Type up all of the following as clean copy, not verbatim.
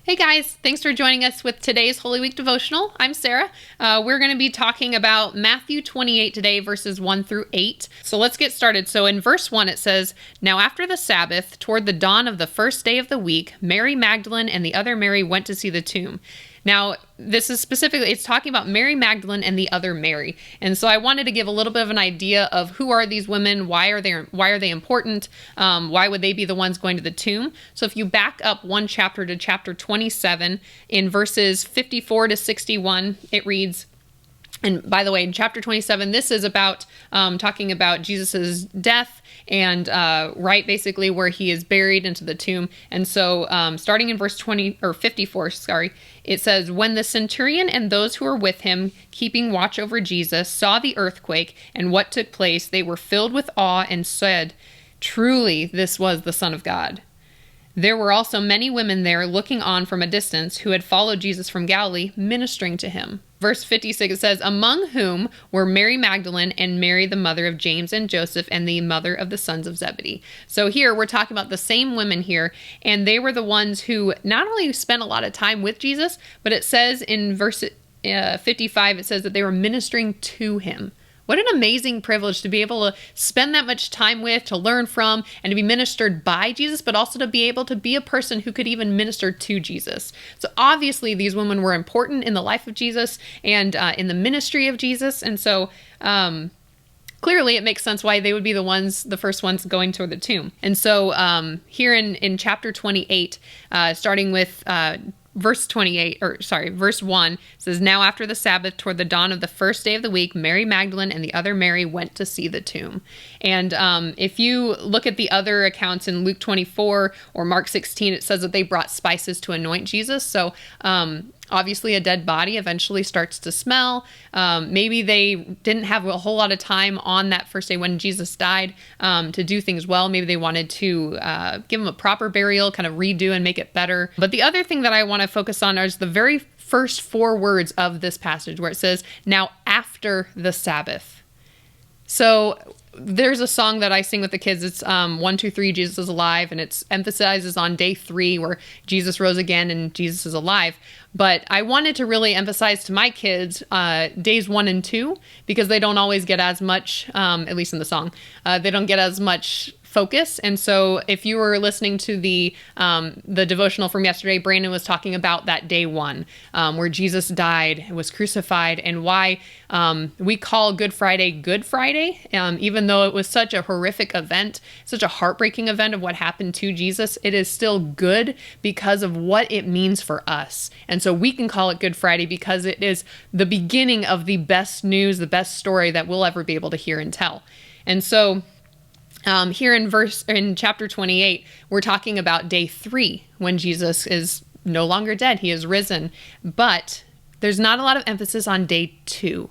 Hey guys, thanks for joining us with today's Holy Week Devotional. I'm Sarah. We're going to be talking about Matthew 28 today, verses 1 through 8. So let's get started. So in verse 1 it says, "Now after the Sabbath, toward the dawn of the first day of the week, Mary Magdalene and the other Mary went to see the tomb." Now, this is specifically, it's talking about Mary Magdalene and the other Mary. And so I wanted to give a little bit of an idea of who are these women, why are they important, why would they be the ones going to the tomb. So if you back up one chapter to chapter 27, in verses 54 to 61, it reads, and by the way, in chapter 27, this is about talking about Jesus's death and right basically where he is buried into the tomb. And so starting in verse 54, it says, "When the centurion and those who were with him, keeping watch over Jesus, saw the earthquake and what took place, they were filled with awe and said, 'Truly, this was the Son of God.' There were also many women there looking on from a distance who had followed Jesus from Galilee, ministering to him." Verse 56 says, "Among whom were Mary Magdalene and Mary, the mother of James and Joseph, and the mother of the sons of Zebedee." So here we're talking about the same women here, and they were the ones who not only spent a lot of time with Jesus, but it says in verse 55, it says that they were ministering to him. What an amazing privilege to be able to spend that much time with, to learn from, and to be ministered by Jesus, but also to be able to be a person who could even minister to Jesus. So obviously these women were important in the life of Jesus and in the ministry of Jesus. And so clearly it makes sense why they would be the first ones going toward the tomb. And so here in chapter 28, starting with verse 1 says, "Now after the Sabbath, toward the dawn of the first day of the week, Mary Magdalene and the other Mary went to see the tomb." And if you look at the other accounts in Luke 24 or Mark 16, it says that they brought spices to anoint Jesus. So obviously a dead body eventually starts to smell. Maybe they didn't have a whole lot of time on that first day when Jesus died to do things well. Maybe they wanted to give him a proper burial, kind of redo and make it better. But the other thing that I want to focus on is the very first four words of this passage where it says, "Now after the Sabbath." So there's a song that I sing with the kids. It's 1, 2, 3, Jesus is alive. And it emphasizes on day 3 where Jesus rose again and Jesus is alive. But I wanted to really emphasize to my kids days 1 and 2 because they don't always get as much, at least in the song, they don't get as much focus. And so if you were listening to the devotional from yesterday, Brandon was talking about that day 1 where Jesus died, was crucified, and why we call Good Friday, even though it was such a horrific event, such a heartbreaking event of what happened to Jesus, it is still good because of what it means for us. And so we can call it Good Friday because it is the beginning of the best news, the best story that we'll ever be able to hear and tell. And so here in chapter 28, we're talking about day 3 when Jesus is no longer dead. He is risen, but there's not a lot of emphasis on day 2.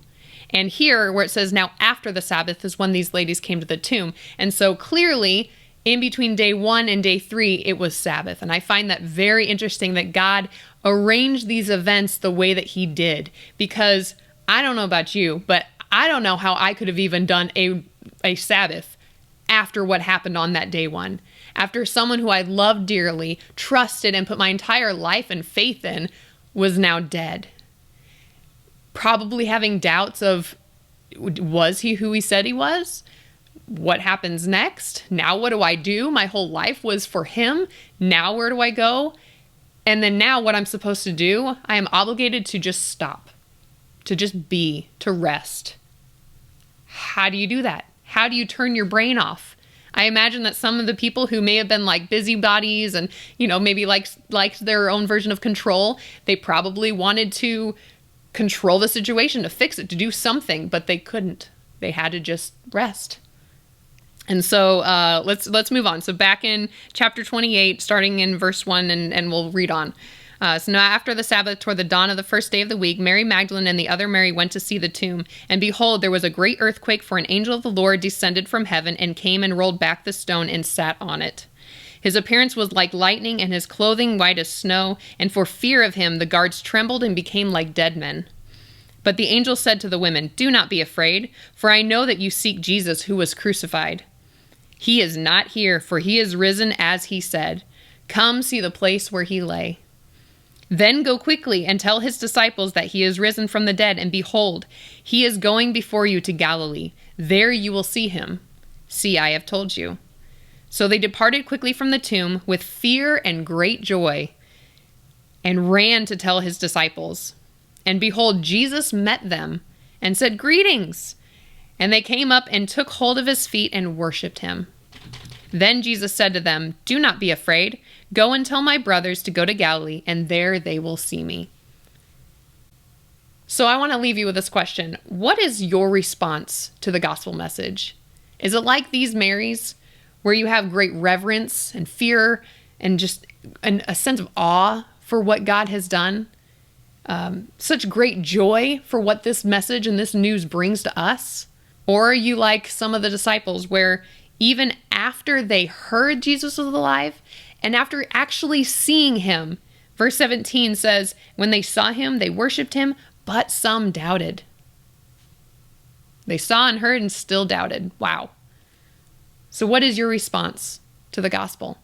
And here where it says now after the Sabbath is when these ladies came to the tomb. And so clearly in between day 1 and day 3, it was Sabbath. And I find that very interesting that God arranged these events the way that he did, because I don't know about you, but I don't know how I could have even done a Sabbath after what happened on that day 1, after someone who I loved dearly, trusted, and put my entire life and faith in was now dead. Probably having doubts of, was he who he said he was? What happens next? Now what do I do? My whole life was for him. Now where do I go? And then now what I'm supposed to do, I am obligated to just stop, to just be, to rest. How do you do that? How do you turn your brain off? I imagine that some of the people who may have been like busybodies and, maybe liked their own version of control, they probably wanted to control the situation, to fix it, to do something, but they couldn't. They had to just rest. And so let's move on. So back in chapter 28, starting in verse 1, and we'll read on. So now after the Sabbath, toward the dawn of the first day of the week, Mary Magdalene and the other Mary went to see the tomb. And behold, there was a great earthquake, for an angel of the Lord descended from heaven and came and rolled back the stone and sat on it. His appearance was like lightning, and his clothing white as snow. And for fear of him, the guards trembled and became like dead men. But the angel said to the women, "Do not be afraid, for I know that you seek Jesus who was crucified. He is not here, for he is risen as he said. Come see the place where he lay. Then go quickly and tell his disciples that he is risen from the dead, and behold, he is going before you to Galilee. There you will see him. See, I have told you." So they departed quickly from the tomb with fear and great joy, and ran to tell his disciples. And behold, Jesus met them and said, "Greetings." And they came up and took hold of his feet and worshipped him. Then Jesus said to them, "Do not be afraid. Go and tell my brothers to go to Galilee, and there they will see me." So I want to leave you with this question. What is your response to the gospel message? Is it like these Marys, where you have great reverence and fear and just a sense of awe for what God has done? Such great joy for what this message and this news brings to us? Or are you like some of the disciples, where even after they heard Jesus was alive and after actually seeing him, verse 17 says, when they saw him, they worshiped him, but some doubted. They saw and heard and still doubted. Wow. So what is your response to the gospel?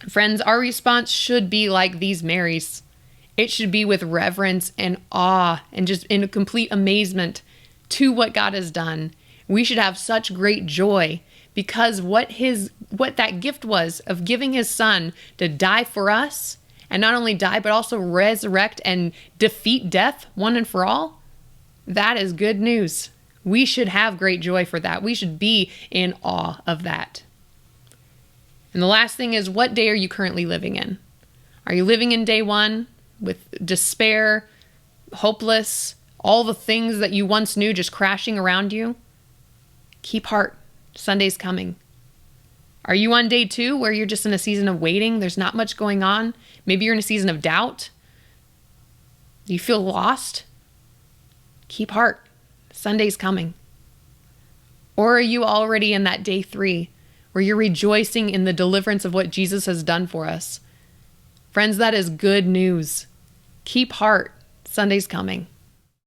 Friends, our response should be like these Marys. It should be with reverence and awe and just in complete amazement to what God has done. We should have such great joy because what that gift was of giving his son to die for us, and not only die, but also resurrect and defeat death one and for all, that is good news. We should have great joy for that. We should be in awe of that. And the last thing is, what day are you currently living in? Are you living in day one with despair, hopeless, all the things that you once knew just crashing around you? Keep heart. Sunday's coming. Are you on day two where you're just in a season of waiting? There's not much going on. Maybe you're in a season of doubt. Do you feel lost? Keep heart. Sunday's coming. Or are you already in that day three where you're rejoicing in the deliverance of what Jesus has done for us? Friends, that is good news. Keep heart. Sunday's coming.